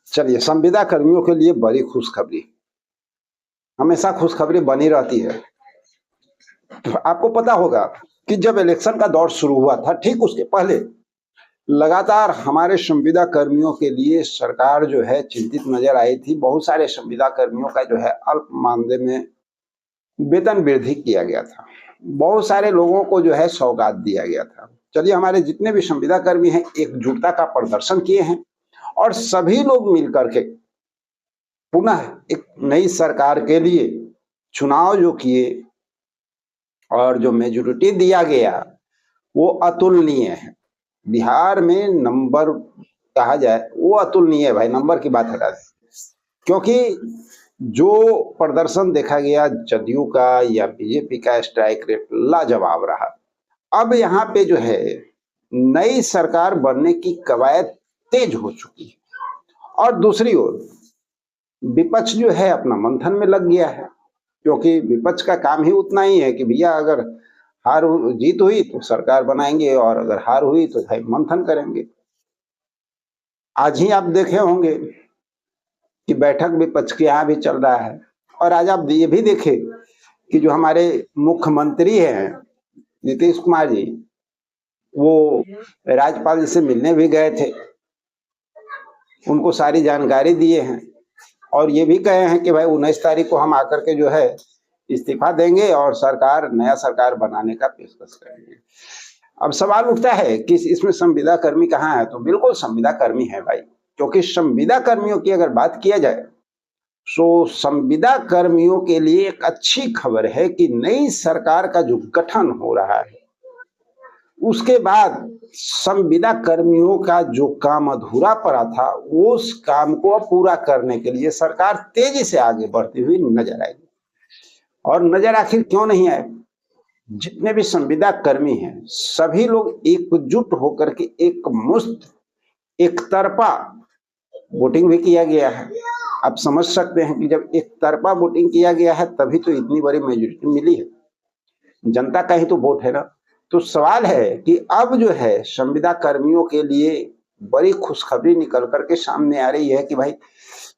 चलिए, संविदा कर्मियों के लिए बड़ी खुशखबरी। हमेशा खुशखबरी बनी रहती है। तो आपको पता होगा कि जब इलेक्शन का दौर शुरू हुआ था, ठीक उसके पहले लगातार हमारे संविदा कर्मियों के लिए सरकार जो है चिंतित नजर आई थी। बहुत सारे संविदा कर्मियों का जो है अल्प मानदेय में वेतन वृद्धि किया गया था। बहुत सारे लोगों को जो है सौगात दिया गया था। चलिए, हमारे जितने भी संविदा कर्मी हैं एकजुटता का प्रदर्शन किए हैं और सभी लोग मिलकर के पुनः एक नई सरकार के लिए चुनाव जो किए और जो मेजोरिटी दिया गया वो अतुलनीय है। बिहार में नंबर कहा जाए वो अतुलनीय है भाई, नंबर की बात हटा दें। क्योंकि जो प्रदर्शन देखा गया जदयू का या बीजेपी का स्ट्राइक रेट लाजवाब रहा। अब यहाँ पे जो है नई सरकार बनने की कवायद तेज हो चुकी है और दूसरी ओर विपक्ष जो है अपना मंथन में लग गया है। क्योंकि विपक्ष का काम ही उतना ही है कि भैया अगर जीत हुई तो सरकार बनाएंगे और अगर हार हुई तो भाई मंथन करेंगे। आज ही आप देखे होंगे कि बैठक विपक्ष के यहाँ भी चल रहा है और आज आप ये भी देखे कि जो हमारे मुख्यमंत्री हैं नीतीश कुमार जी, वो राज्यपाल जी से मिलने भी गए थे, उनको सारी जानकारी दिए हैं और ये भी कहे हैं कि भाई 19 तारीख को हम आकर के जो है इस्तीफा देंगे और नया सरकार बनाने का पेशकश करेंगे। अब सवाल उठता है कि इसमें संविदा कर्मी कहाँ है? तो बिल्कुल संविदा कर्मी है भाई, क्योंकि संविदा कर्मियों की अगर बात किया जाए तो संविदा कर्मियों के लिए एक अच्छी खबर है कि नई सरकार का जो गठन हो रहा है उसके बाद संविदा कर्मियों का जो काम अधूरा पड़ा था उस काम को पूरा करने के लिए सरकार तेजी से आगे बढ़ती हुई नजर आएगी। और नजर आखिर क्यों नहीं आए? जितने भी संविदा कर्मी हैं सभी लोग एकजुट होकर के एक मुश्त एक तरफा वोटिंग भी किया गया है। आप समझ सकते हैं कि जब एक तरफा वोटिंग किया गया है तभी तो इतनी बड़ी मेजोरिटी मिली है। जनता का ही तो वोट है ना। तो सवाल है कि अब जो है संविदा कर्मियों के लिए बड़ी खुशखबरी निकल करके सामने आ रही है कि भाई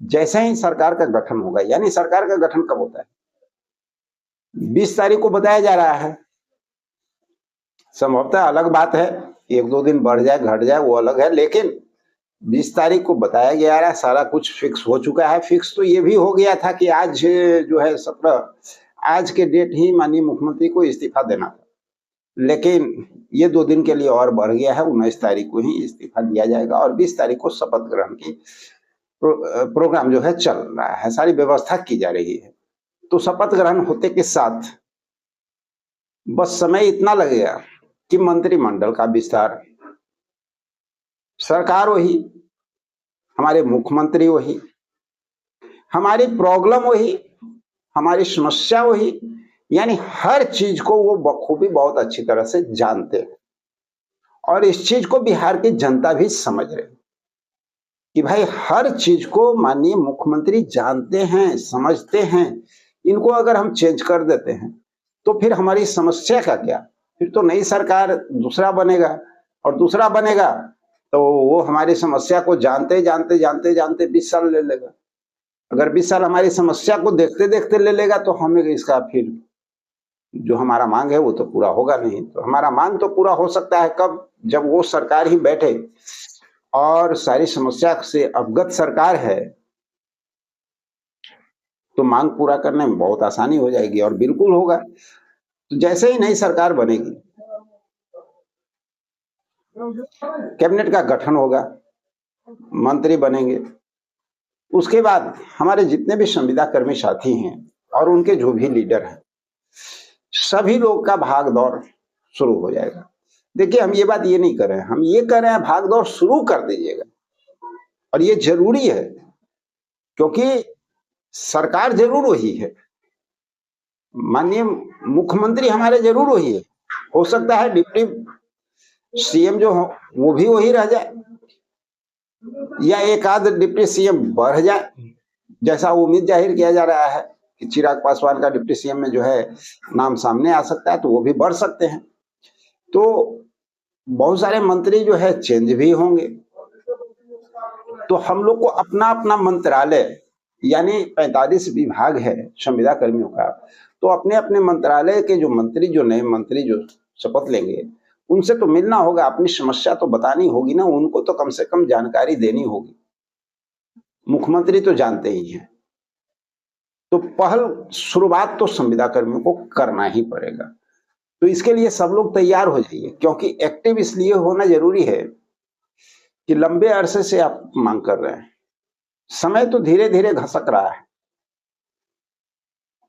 जैसे ही सरकार का गठन होगा, यानी सरकार का गठन कब होता है? 20 तारीख को बताया जा रहा है। संभवतः अलग बात है, 1-2 दिन बढ़ जाए घट जाए वो अलग है, लेकिन 20 तारीख को बताया गया है। सारा कुछ फिक्स हो चुका है। फिक्स तो ये भी हो गया था कि आज जो है 17 आज के डेट ही माननीय मुख्यमंत्री को इस्तीफा देना था, लेकिन ये 2 दिन के लिए और बढ़ गया है। 19 तारीख को ही इस्तीफा दिया जाएगा और 20 तारीख को शपथ ग्रहण की प्रोग्राम जो है चल रहा है, सारी व्यवस्था की जा रही है। तो शपथ ग्रहण होते के साथ बस समय इतना लगेगा कि मंत्रिमंडल का विस्तार, सरकार वही, हमारे मुख्यमंत्री वही, हमारी प्रॉब्लम वही, हमारी समस्या वही, यानी हर चीज को वो बखूबी बहुत अच्छी तरह से जानते हैं। और इस चीज को बिहार की जनता भी समझ रही कि भाई हर चीज को माननीय मुख्यमंत्री जानते हैं, समझते हैं। इनको अगर हम चेंज कर देते हैं तो फिर हमारी समस्या का क्या? फिर तो नई सरकार दूसरा बनेगा और दूसरा बनेगा तो वो हमारी समस्या को जानते जानते जानते जानते 20 साल ले लेगा। अगर 20 साल हमारी समस्या को देखते देखते ले लेगा तो हमें इसका फिर जो हमारा मांग है वो तो पूरा होगा नहीं। तो हमारा मांग तो पूरा हो सकता है कब? जब वो सरकार ही बैठे और सारी समस्या से अवगत सरकार है तो मांग पूरा करने में बहुत आसानी हो जाएगी और बिल्कुल होगा। तो जैसे ही नई सरकार बनेगी, कैबिनेट का गठन होगा, मंत्री बनेंगे, उसके बाद हमारे जितने भी संविदा कर्मी साथी हैं और उनके जो भी लीडर हैं सभी लोग का भाग दौड़ शुरू हो जाएगा। देखिए, हम ये बात ये नहीं कर रहे हैं, हम ये कर रहे हैं भाग दौड़ शुरू कर दीजिएगा और ये जरूरी है क्योंकि सरकार जरूर वही है, माननीय मुख्यमंत्री हमारे जरूर वही है। हो सकता है डिप्टी सीएम जो हो वो भी वही रह जाए या एक आध डिप्टी सीएम बढ़ जाए, जैसा उम्मीद जाहिर किया जा रहा है कि चिराग पासवान का डिप्टी सीएम में जो है नाम सामने आ सकता है, तो वो भी बढ़ सकते हैं। तो बहुत सारे मंत्री जो है चेंज भी होंगे तो हम लोग को अपना अपना मंत्रालय, यानी 45 विभाग है संविदा कर्मियों का, तो अपने अपने मंत्रालय के जो मंत्री, जो नए मंत्री जो शपथ लेंगे, उनसे तो मिलना होगा, अपनी समस्या तो बतानी होगी ना, उनको तो कम से कम जानकारी देनी होगी। मुख्यमंत्री तो जानते ही हैं, तो पहल शुरुआत तो संविदा कर्मियों को करना ही पड़ेगा। तो इसके लिए सब लोग तैयार हो जाइए, क्योंकि एक्टिव इसलिए होना जरूरी है कि लंबे अरसे से आप मांग कर रहे हैं, समय तो धीरे धीरे घसक रहा है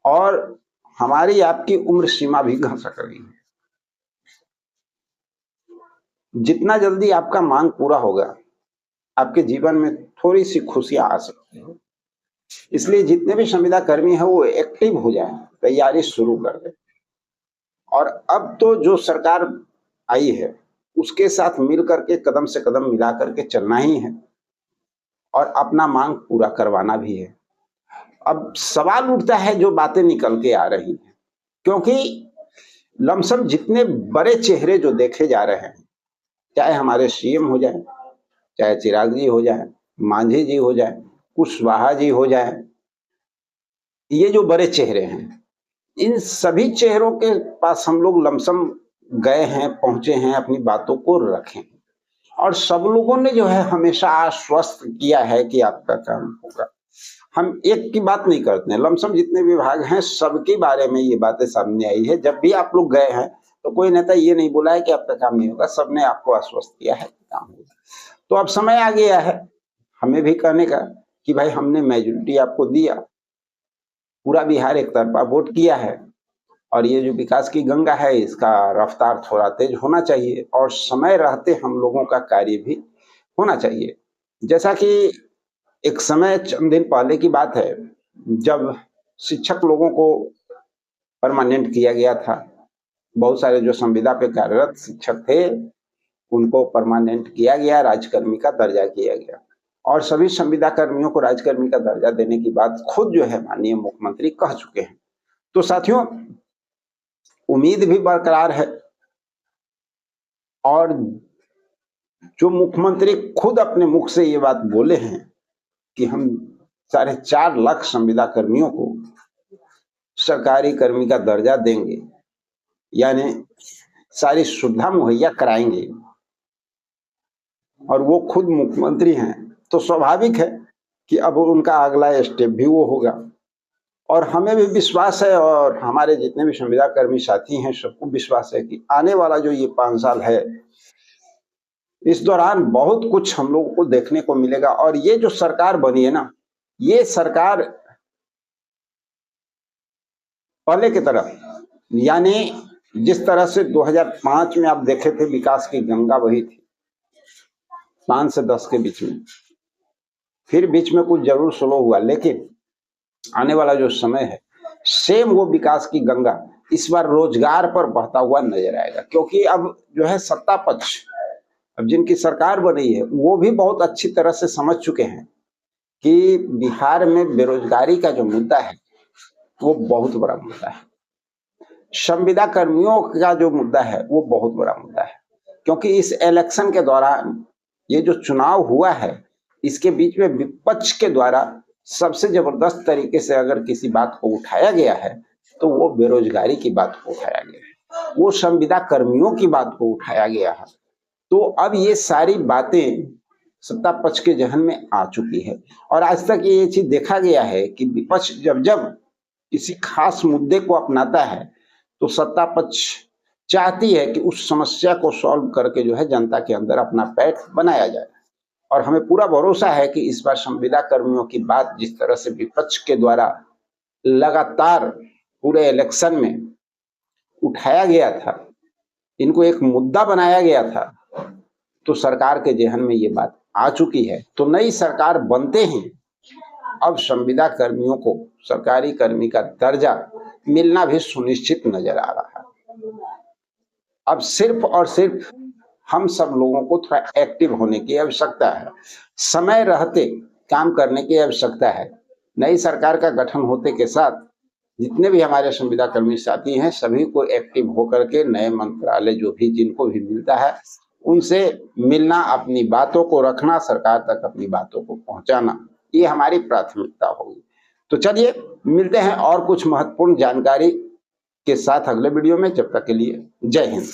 और हमारी आपकी उम्र सीमा भी घसक रही है। जितना जल्दी आपका मांग पूरा होगा, आपके जीवन में थोड़ी सी खुशियां आ सकती हैं। इसलिए जितने भी संविदा कर्मी हैं वो एक्टिव हो जाएं, तैयारी शुरू कर दें। और अब तो जो सरकार आई है उसके साथ मिल करके कदम से कदम मिला करके चलना ही है और अपना मांग पूरा करवाना भी है। अब सवाल उठता है जो बातें निकल के आ रही हैं, क्योंकि लमसम जितने बड़े चेहरे जो देखे जा रहे हैं, चाहे हमारे सीएम हो जाए, चाहे चिराग जी हो जाए, मांझी जी हो जाए, कुशवाहा जी हो जाए, ये जो बड़े चेहरे हैं, इन सभी चेहरों के पास हम लोग लमसम गए हैं, पहुंचे हैं, अपनी बातों को रखें और सब लोगों ने जो है हमेशा आश्वस्त किया है कि आपका काम होगा। हम एक की बात नहीं करते हैं, लमसम जितने विभाग हैं सबके बारे में ये बातें सामने आई है। जब भी आप लोग गए हैं तो कोई नेता ये नहीं बोला है कि आपका काम नहीं होगा, सबने आपको आश्वस्त किया है कि काम होगा। तो अब समय आ गया है हमें भी कहने का कि भाई हमने मेजोरिटी आपको दिया, पूरा बिहार एक तरफा वोट किया है और ये जो विकास की गंगा है इसका रफ्तार थोड़ा तेज होना चाहिए और समय रहते हम लोगों का कार्य भी होना चाहिए। जैसा कि एक समय चंद दिन पहले की बात है जब शिक्षक लोगों को परमानेंट किया गया था, बहुत सारे जो संविदा पे कार्यरत शिक्षक थे उनको परमानेंट किया गया, राजकर्मी का दर्जा किया गया और सभी संविदा कर्मियों को राजकर्मी का दर्जा देने की बात खुद जो है माननीय मुख्यमंत्री कह चुके हैं। तो साथियों, उम्मीद भी बरकरार है और जो मुख्यमंत्री खुद अपने मुख से ये बात बोले हैं कि हम 4.5 लाख संविदा कर्मियों को सरकारी कर्मी का दर्जा देंगे, यानी सारी सुविधा मुहैया कराएंगे और वो खुद मुख्यमंत्री हैं, तो स्वाभाविक है कि अब उनका अगला स्टेप भी वो होगा। और हमें भी विश्वास है और हमारे जितने भी संविदा कर्मी साथी हैं सबको विश्वास है कि आने वाला जो ये 5 साल है इस दौरान बहुत कुछ हम लोगों को देखने को मिलेगा। और ये जो सरकार बनी है ना, ये सरकार पहले की तरह, यानी जिस तरह से 2005 में आप देखे थे विकास की गंगा बही थी 5 से 10 के बीच में, फिर बीच में कुछ जरूर स्लो हुआ, लेकिन आने वाला जो समय है सेम वो विकास की गंगा इस बार रोजगार पर बहता हुआ नजर आएगा। क्योंकि अब जो है सत्ता पक्ष, अब जिनकी सरकार बनी है वो भी बहुत अच्छी तरह से समझ चुके हैं कि बिहार में बेरोजगारी का जो मुद्दा है वो बहुत बड़ा मुद्दा है, संविदा कर्मियों का जो मुद्दा है वो बहुत बड़ा मुद्दा है। क्योंकि इस इलेक्शन के दौरान ये जो चुनाव हुआ है इसके बीच में विपक्ष के द्वारा सबसे जबरदस्त तरीके से अगर किसी बात को उठाया गया है तो वो बेरोजगारी की बात को उठाया गया है, वो संविदा कर्मियों की बात को उठाया गया है। तो अब ये सारी बातें सत्ता पक्ष के जहन में आ चुकी है और आज तक ये चीज देखा गया है कि विपक्ष जब जब किसी खास मुद्दे को अपनाता है तो सत्ता पक्ष चाहती है कि उस समस्या को सॉल्व करके जो है जनता के अंदर अपना पैठ बनाया जाए। और हमें पूरा भरोसा है कि इस बार संविदा कर्मियों की बात जिस तरह से विपक्ष के द्वारा लगातार पूरे इलेक्शन में उठाया गया था, इनको एक मुद्दा बनाया गया था, तो सरकार के जहन में ये बात आ चुकी है। तो नई सरकार बनते ही अब संविदा कर्मियों को सरकारी कर्मी का दर्जा मिलना भी सुनिश्चित नजर आ रहा है। अब सिर्फ और सिर्फ हम सब लोगों को थोड़ा एक्टिव होने की आवश्यकता है, समय रहते काम करने की आवश्यकता है। नई सरकार का गठन होते के साथ जितने भी हमारे संविदा कर्मी साथी हैं सभी को एक्टिव होकर के नए मंत्रालय जो भी जिनको भी मिलता है उनसे मिलना, अपनी बातों को रखना, सरकार तक अपनी बातों को पहुंचाना, ये हमारी प्राथमिकता होगी। तो चलिए मिलते हैं और कुछ महत्वपूर्ण जानकारी के साथ अगले वीडियो में। जब तक के लिए जय हिंद।